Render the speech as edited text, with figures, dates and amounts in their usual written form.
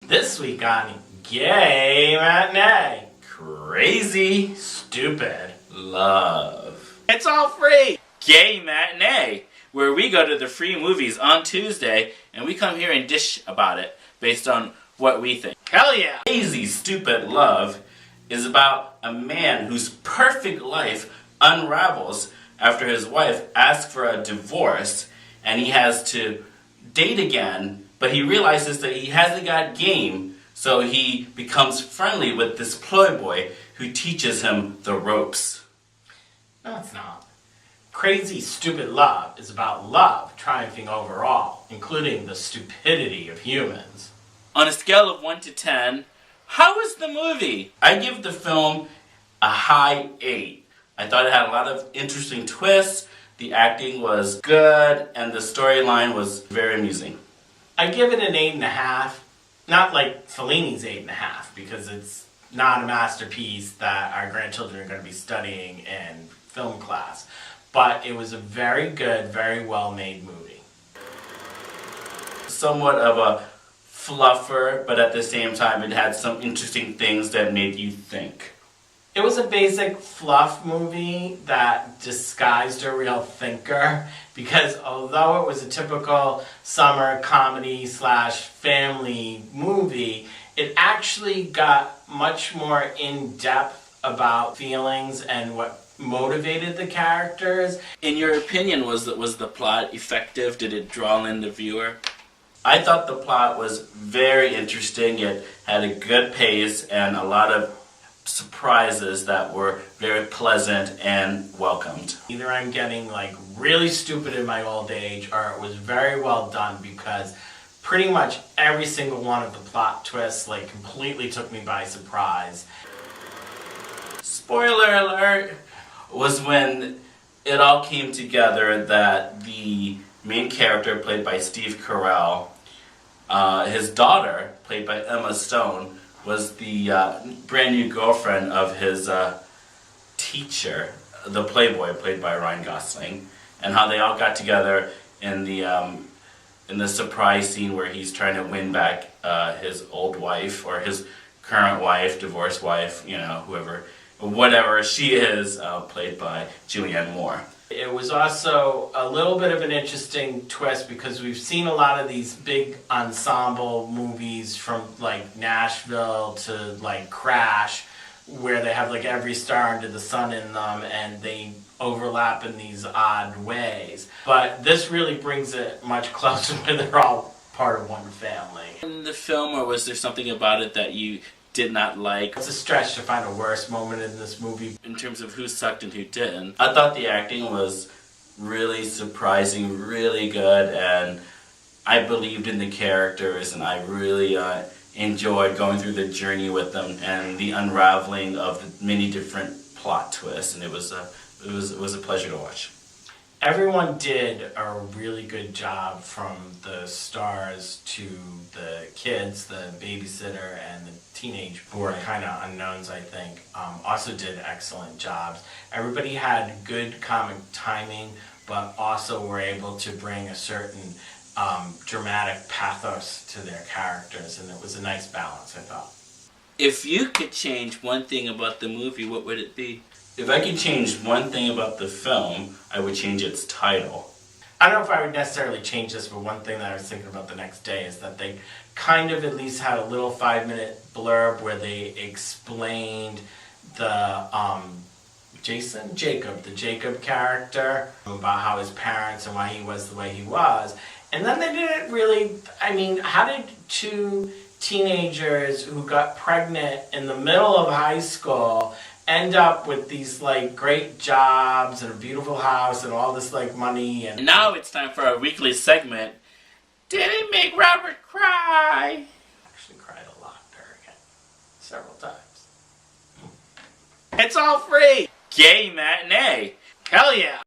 This week on Gay Matinee, crazy, stupid love. It's all free! Gay Matinee, where we go to the free movies on Tuesday and we come here and dish about it based on what we think. Hell yeah! Crazy Stupid Love is about a man whose perfect life unravels after his wife asks for a divorce and he has to date again, but he realizes that he hasn't got game, so he becomes friendly with this playboy who teaches him the ropes. No, it's not. Crazy Stupid Love is about love triumphing over all, including the stupidity of humans. On a scale of 1 to 10, how was the movie? I give the film a high 8. I thought it had a lot of interesting twists, the acting was good, and the storyline was very amusing. I give it an 8.5. Not like Fellini's 8.5, because it's not a masterpiece that our grandchildren are going to be studying in film class. But it was a very good, very well-made movie. Somewhat of a fluffer, but at the same time it had some interesting things that made you think. It was a basic fluff movie that disguised a real thinker, because although it was a typical summer comedy / family movie, it actually got much more in-depth about feelings and what motivated the characters. In your opinion, was the plot effective? Did it draw in the viewer? I thought the plot was very interesting. It had a good pace and a lot of surprises that were very pleasant and welcomed. Either I'm getting like really stupid in my old age, or it was very well done, because pretty much every single one of the plot twists like completely took me by surprise. Spoiler alert was when it all came together that the main character, played by Steve Carell, his daughter, played by Emma Stone, was the brand new girlfriend of his teacher, the playboy, played by Ryan Gosling, and how they all got together in the surprise scene where he's trying to win back his old wife, or his current wife, divorced wife, you know, whatever she is, played by Julianne Moore. It was also a little bit of an interesting twist, because we've seen a lot of these big ensemble movies from like Nashville to like Crash, where they have like every star under the sun in them and they overlap in these odd ways. But this really brings it much closer where they're all part of one family. In the film, or was there something about it that you did not like? It's a stretch to find a worse moment in this movie. In terms of who sucked and who didn't. I thought the acting was really surprising, really good, and I believed in the characters, and I really enjoyed going through the journey with them and the unraveling of the many different plot twists, and it was a pleasure to watch. Everyone did a really good job, from the stars to the kids, the babysitter and the teenage, who are kind of unknowns, I think, also did excellent jobs. Everybody had good comic timing, but also were able to bring a certain dramatic pathos to their characters, and it was a nice balance, I thought. If you could change one thing about the movie, what would it be? If I could change one thing about the film, I would change its title. I don't know if I would necessarily change this, but one thing that I was thinking about the next day is that they kind of at least had a little 5-minute blurb where they explained the Jacob character, about how his parents and why he was the way he was. And then they didn't really, I mean, how did two teenagers who got pregnant in the middle of high school end up with these like great jobs and a beautiful house and all this like money? And now it's time for our weekly segment. Did it make Robert cry? I actually cried a lot during it. Several times. It's all free! Gay Matinee. Hell yeah!